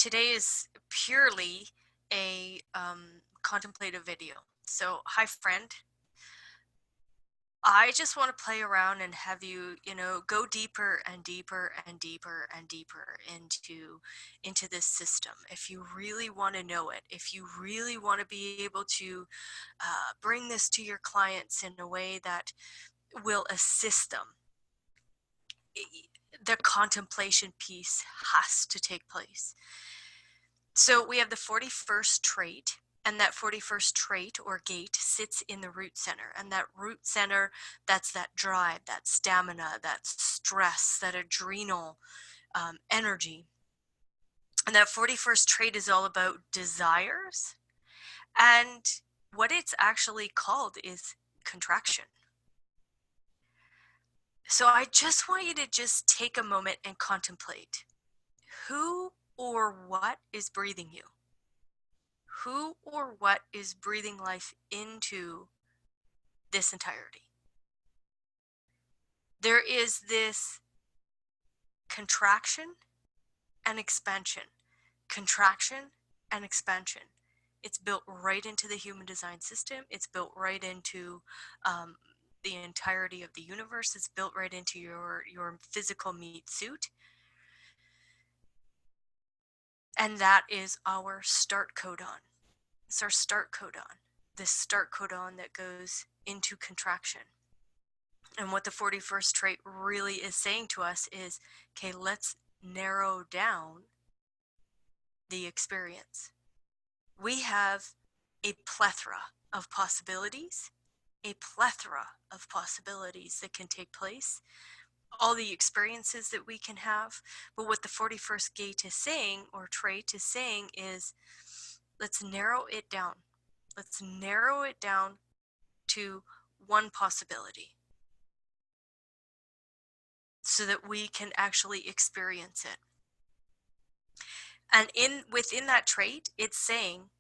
today is purely a contemplative video. So, hi, friend. I just want to play around and have you, go deeper and deeper and deeper and deeper into this system. If you really want to know it, if you really want to be able to bring this to your clients in a way that will assist them, the contemplation piece has to take place. So we have the 41st trait, and that 41st trait or gate sits in the root center. And that root center, that's that drive, that stamina, that stress, that adrenal energy. And that 41st trait is all about desires. And what it's actually called is contraction. So I just want you to just take a moment and contemplate who or what is breathing you. Who or what is breathing life into this entirety? There is this contraction and expansion. Contraction and expansion. It's built right into the human design system. It's built right into the entirety of the universe. It's built right into your physical meat suit. And that is our start codon. It's our start codon. This start codon that goes into contraction. And what the 41st trait really is saying to us is, okay, let's narrow down the experience. We have a plethora of possibilities that can take place, all the experiences that we can have. But what the 41st gate is saying, or trait is saying, is let's narrow it down. Let's narrow it down to one possibility so that we can actually experience it. And within that trait, it's saying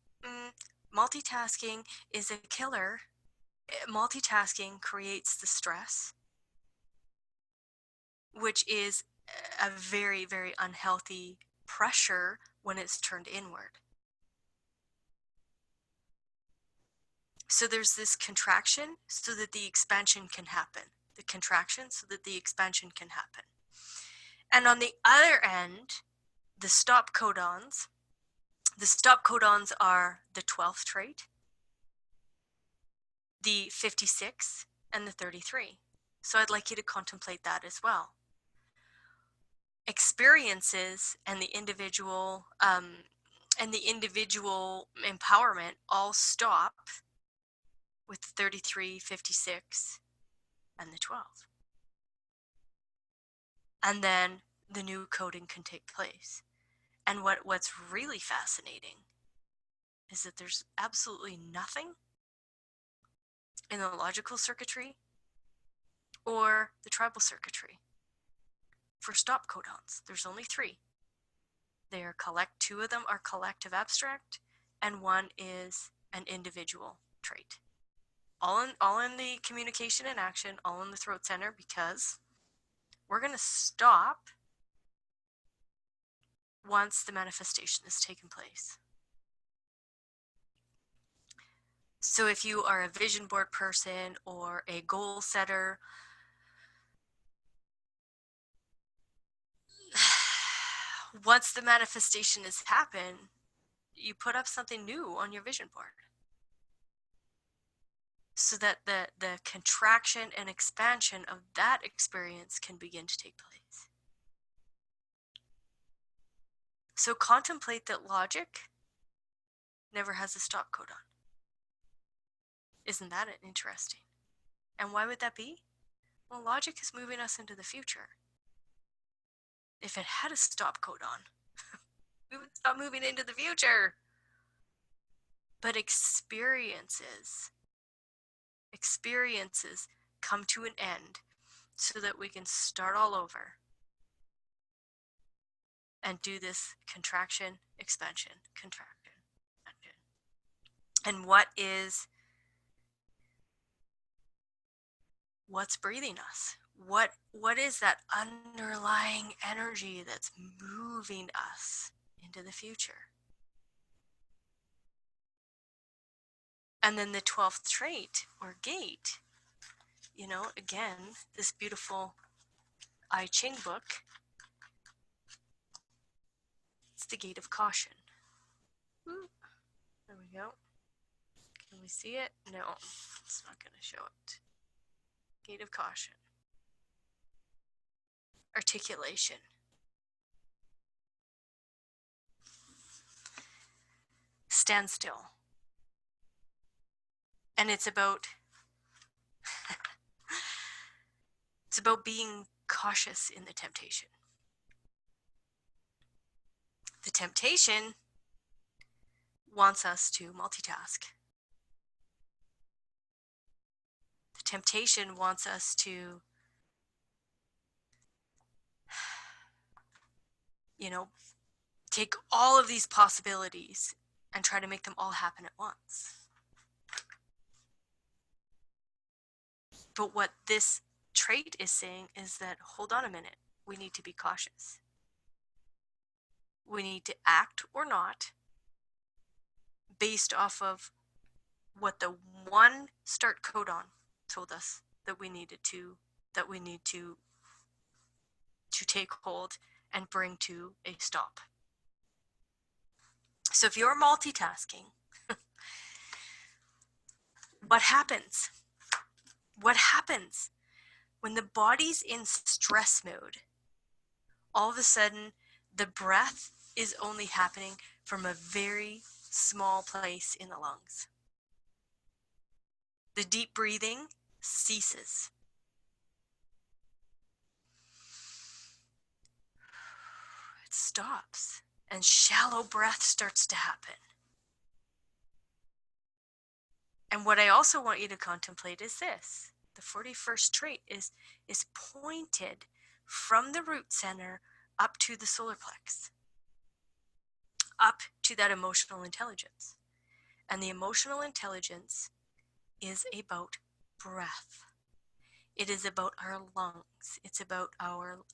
multitasking is a killer. Multitasking creates the stress, which is a very, very unhealthy pressure when it's turned inward. So there's this contraction so that the expansion can happen. The contraction so that the expansion can happen. And on the other end, the stop codons. The stop codons are the 12th trait, the 56, and the 33. So I'd like you to contemplate that as well. Experiences and the individual empowerment all stop with the 33, 56, and the 12. And then the new coding can take place. And what's really fascinating is that there's absolutely nothing in the logical circuitry or the tribal circuitry for stop codons. There's only 3. They are two of them are collective abstract, and one is an individual trait. All in the communication and action, all in the throat center, because we're going to stop once the manifestation has taken place. So if you are a vision board person or a goal setter, once the manifestation has happened, you put up something new on your vision board so that the contraction and expansion of that experience can begin to take place. So contemplate that logic never has a stop codon. Isn't that interesting? And why would that be? Well, logic is moving us into the future. If it had a stop codon, we would stop moving into the future. But experiences come to an end so that we can start all over and do this contraction, expansion, contraction, expansion. And what's breathing us? What is that underlying energy that's moving us into the future. And then the 12th trait or gate, you know, again, this beautiful I Ching book, it's the gate of caution. Ooh, there we go. Can we see it? No, it's not going to show it. Gate of caution. Articulation. Stand still. And it's about being cautious in the temptation. The temptation wants us to multitask. The temptation wants us to, you know, take all of these possibilities and try to make them all happen at once. But what this trait is saying is that, hold on a minute, we need to be cautious. We need to act or not based off of what the one start codon told us that we need to take hold and bring to a stop. So if you're multitasking, what happens? What happens when the body's in stress mode? All of a sudden, the breath is only happening from a very small place in the lungs. The deep breathing ceases. It stops, and shallow breath starts to happen. And what I also want you to contemplate is this. The 41st trait is pointed from the root center up to the solar plex, up to that emotional intelligence. And the emotional intelligence is about breath. It is about our lungs. It's about our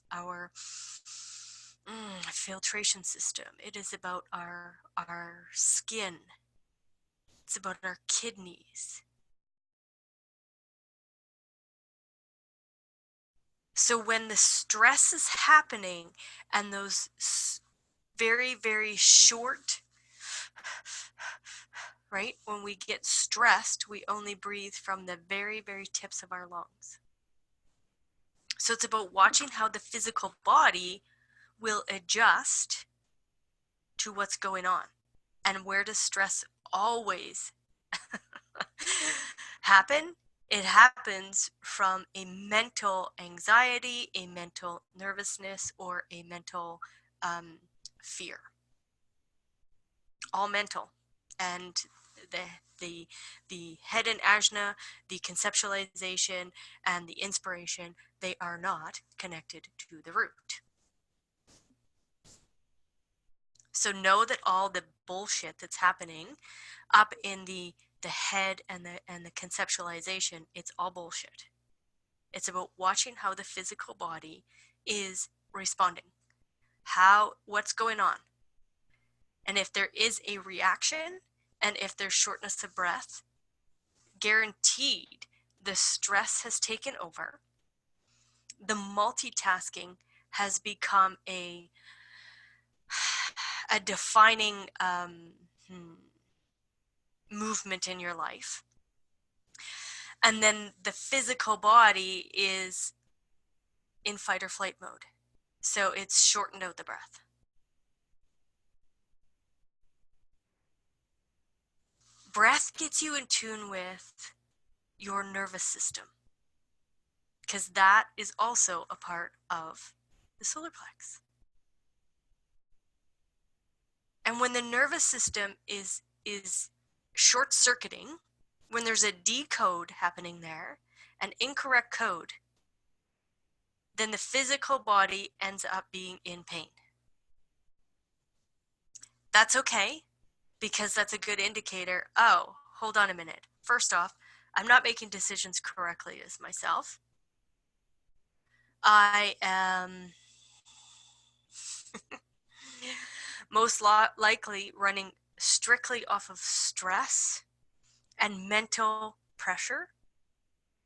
filtration system. It is about our skin. It's about our kidneys. So when the stress is happening and those very, very short, right? When we get stressed, we only breathe from the very, very tips of our lungs. So it's about watching how the physical body will adjust to what's going on. And where does stress always happen? It happens from a mental anxiety, a mental nervousness, or a mental fear. All mental. And the head and ajna, the conceptualization, and the inspiration, they are not connected to the root. So know that all the bullshit that's happening up in the head and the conceptualization, it's all bullshit. It's about watching how the physical body is responding. What's going on? And if there is a reaction, and if there's shortness of breath, guaranteed the stress has taken over. The multitasking has become a defining movement in your life. And then the physical body is in fight or flight mode. So it's shortened out the breath. Breath gets you in tune with your nervous system, because that is also a part of the solar plex. And when the nervous system is short-circuiting, when there's a decode happening there, an incorrect code, then the physical body ends up being in pain. That's okay, because that's a good indicator. Oh, hold on a minute. First off, I'm not making decisions correctly as myself. I am most likely running strictly off of stress and mental pressure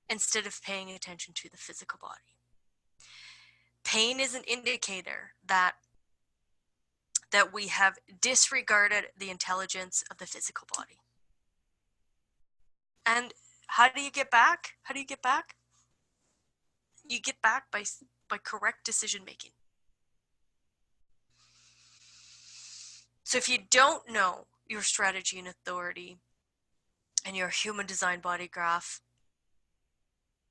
instead of paying attention to the physical body. Pain is an indicator that we have disregarded the intelligence of the physical body. And how do you get back? How do you get back? You get back by correct decision making. So if you don't know your strategy and authority and your human design body graph,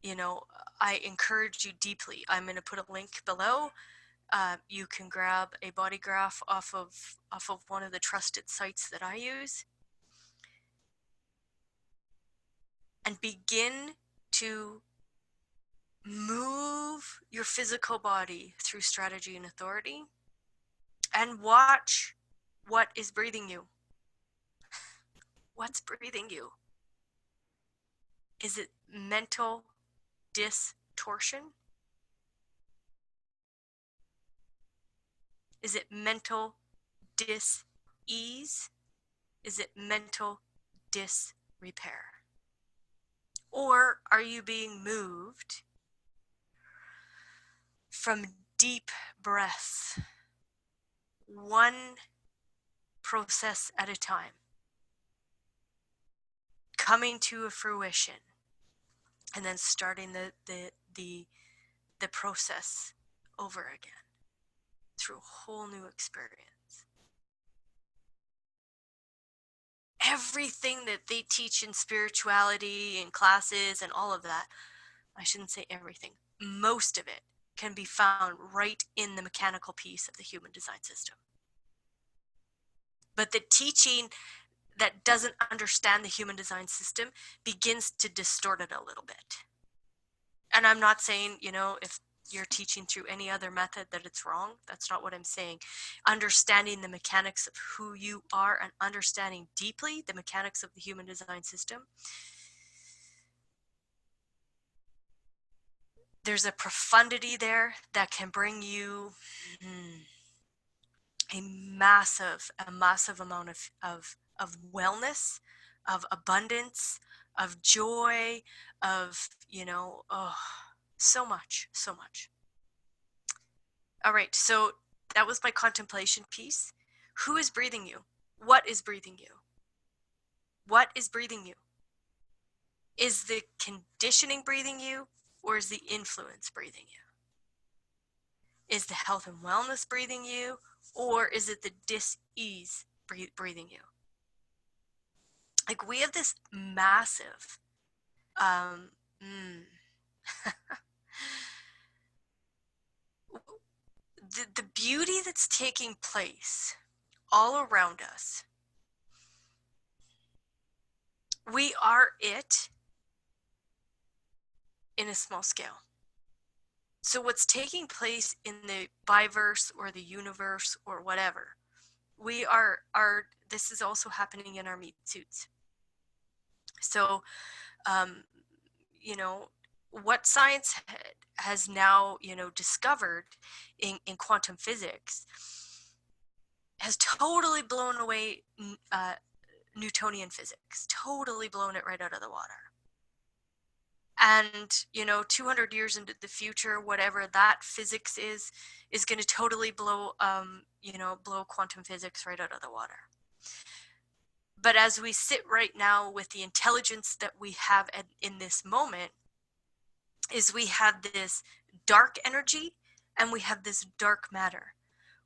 you know, I encourage you deeply. I'm going to put a link below. You can grab a body graph off of one of the trusted sites that I use and begin to move your physical body through strategy and authority and watch what is breathing you. What's breathing you? Is it mental distortion? Is it mental dis-ease? Is it mental disrepair? Or are you being moved from deep breaths, one process at a time, coming to a fruition, and then starting the process over again through a whole new experience? Everything that they teach in spirituality and classes and all of that, I shouldn't say everything, most of it can be found right in the mechanical piece of the human design system. But the teaching that doesn't understand the human design system begins to distort it a little bit. And I'm not saying, you know, if you're teaching through any other method that it's wrong. That's not what I'm saying. Understanding the mechanics of who you are and understanding deeply the mechanics of the human design system. There's a profundity there that can bring you a massive amount of wellness, of abundance, of joy, of, you know, oh, so much. All right, so that was my contemplation piece. Who is breathing you? What is breathing you? What is breathing you? Is the conditioning breathing you, or is the influence breathing you? Is the health and wellness breathing you, or is it the dis-ease breathing you? Like, we have this massive the beauty that's taking place all around us. We are it in a small scale. So what's taking place in the biverse or the universe or whatever, we are this is also happening in our meat suits. So, you know, what science has now, you know, discovered in quantum physics has totally blown away Newtonian physics, totally blown it right out of the water. And, you know, 200 years into the future, whatever that physics is going to totally blow, you know, blow quantum physics right out of the water. But as we sit right now with the intelligence that we have in this moment, is we have this dark energy and we have this dark matter.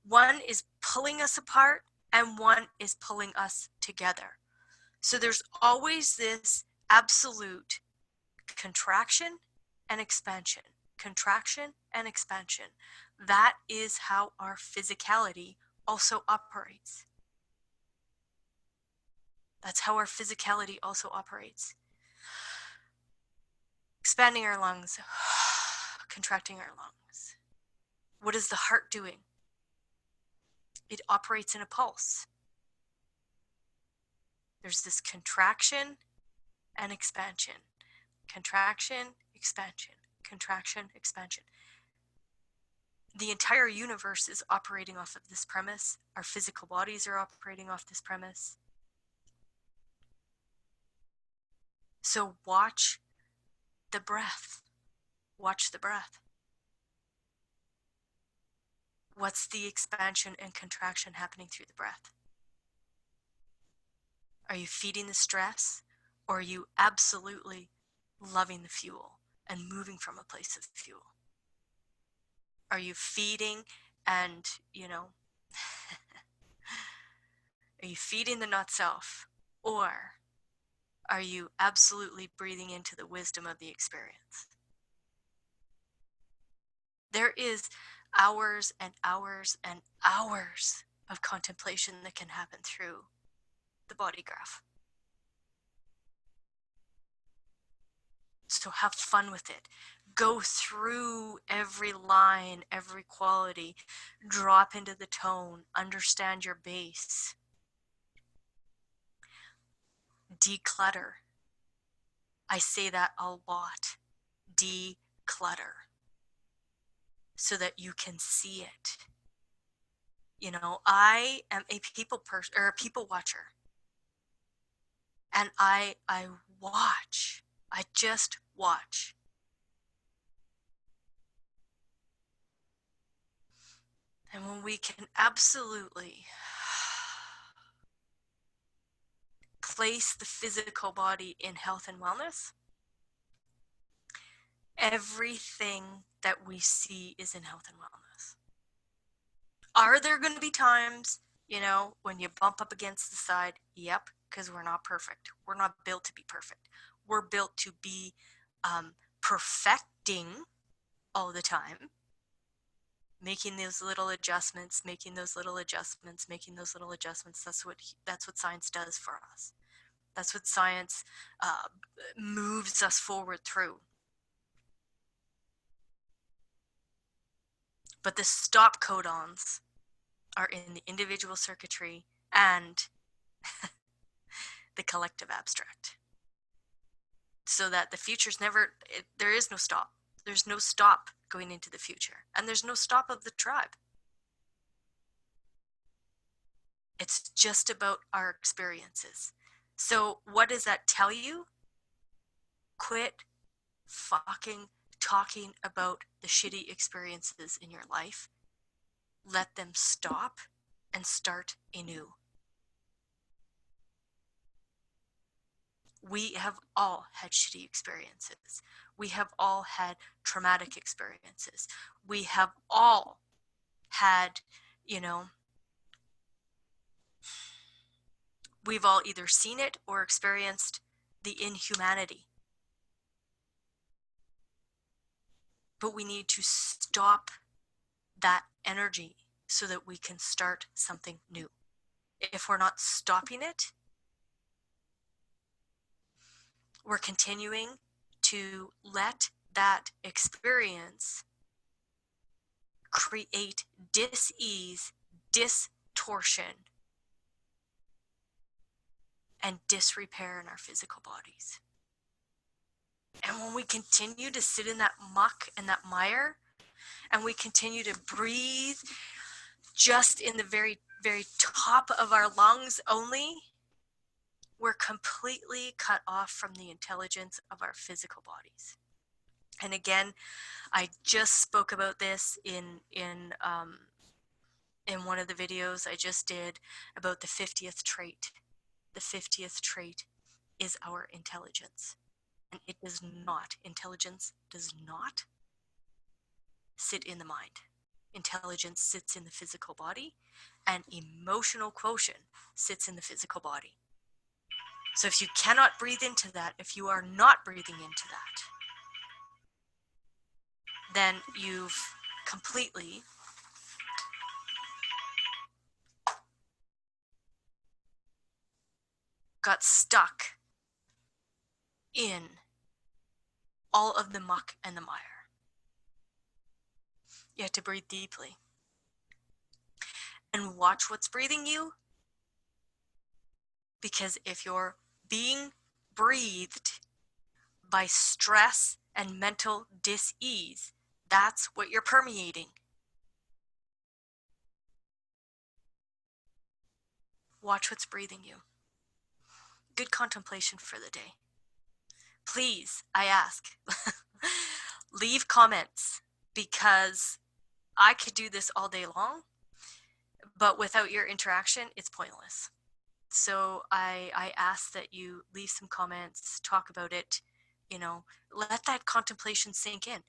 One is pulling us apart and one is pulling us together. So there's always this absolute contraction and expansion, contraction and expansion. That is how our physicality also operates. That's how our physicality also operates. Expanding our lungs, contracting our lungs. What is the heart doing? It operates in a pulse. There's this contraction and expansion. Contraction, expansion, contraction, expansion. The entire universe is operating off of this premise. Our physical bodies are operating off this premise. So watch the breath. Watch the breath. What's the expansion and contraction happening through the breath? Are you feeding the stress, or are you absolutely loving the fuel and moving from a place of fuel? Are you feeding and, are you feeding the not self, or are you absolutely breathing into the wisdom of the experience? There is hours and hours and hours of contemplation that can happen through the body graph. So have fun with it. Go through every line, every quality, drop into the tone, understand your base. Declutter. I say that a lot. Declutter. So that you can see it. I am a people person or a people watcher. And I watch. I just watch. And when we can absolutely place the physical body in health and wellness, everything that we see is in health and wellness. Are there going to be times, when you bump up against the side? Yep, because we're not perfect. We're not built to be perfect. We're built to be perfecting all the time, making those little adjustments, making those little adjustments, making those little adjustments. That's what science does for us. That's what science moves us forward through. But the stop codons are in the individual circuitry and the collective abstract. So that the future's never, there is no stop. There's no stop going into the future. And there's no stop of the tribe. It's just about our experiences. So what does that tell you? Quit fucking talking about the shitty experiences in your life. Let them stop and start anew. We have all had shitty experiences. We have all had traumatic experiences. We have all had, we've all either seen it or experienced the inhumanity. But we need to stop that energy so that we can start something new. If we're not stopping it, we're continuing to let that experience create dis-ease, distortion, and disrepair in our physical bodies. And when we continue to sit in that muck and that mire, and we continue to breathe just in the very, very top of our lungs only, we're completely cut off from the intelligence of our physical bodies. And again, I just spoke about this in one of the videos I just did about the 50th trait. The 50th trait is our intelligence. And intelligence does not sit in the mind. Intelligence sits in the physical body, and emotional quotient sits in the physical body. So if you cannot breathe into that, if you are not breathing into that, then you've completely got stuck in all of the muck and the mire. You have to breathe deeply. And watch what's breathing you. Because if you're being breathed by stress and mental dis-ease, that's what you're permeating. Watch what's breathing you. Good contemplation for the day. Please, I ask, leave comments, because I could do this all day long, but without your interaction, it's pointless. So I ask that you leave some comments, talk about it, let that contemplation sink in.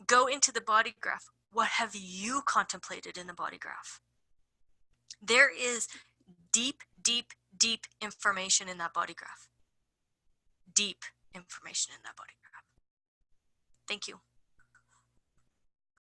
Go into the body graph. What have you contemplated in the body graph? There is deep, deep, deep information in that body graph. Deep information in that body graph. Thank you.